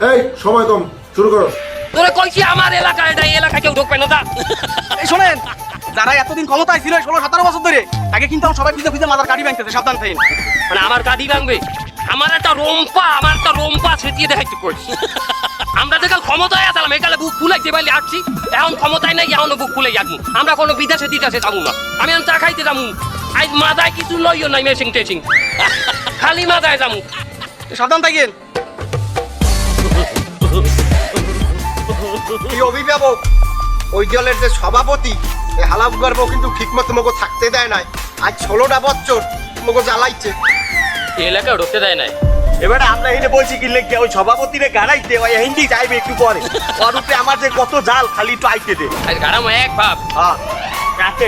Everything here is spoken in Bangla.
এই সময় কম, শুরু করো। তোরে কইছি আমার এলাকা, এটা এই এলাকা কেউ ঢুকবে না তা। এই শোনেন, যারা এতদিন ক্ষমতায় ছিল 16-17 বছর ধরে, তাকে কিন্তু আমরা সবাই খুঁজে খুঁজে মাথার কাঠি ভাঙতেছে, সাবধান থাকেন। মানে আমার কাঁদি ভাঙবে, আমার একটা রম্পা ছেটিয়ে দেখাইতে করছি। আমরা যেখানে ক্ষমতায় আসলাম এখানে বুক ফুলাইতে পারলে আসছি, এখন ক্ষমতায় নাই, এখনো বুক ফুলে যাবো। আমরা কোনো বিদেশে দিতেছে যাবো না, আমি এখন চা খাইতে যাবো। আজ মাথায় কিছু লইও নাই, মেশিং টেশিং, খালি মাথায় যাবো। সাবধান থাকেন। এই অভিভাবক, ওই দলের যে সভাপতি, এই হালাফ গর্ব কিন্তু ঠিক মতো মগো থাকতে দেয় নাই। আজ 16টা বছর মগো জ্বালাইছে। এই এলাকায় ঢুকতে দেয় নাই। এবারে আমরা এনে বলছি কি লেগে ওই সভাপতিরে গাড়াইতে, ওই হিন্দি চাইবে একটু পরে। ওর উপরে আমার যে কত জাল, খালি একটু আইতে দে। আজ গাড়াম এক ভাব। হ্যাঁ রাতে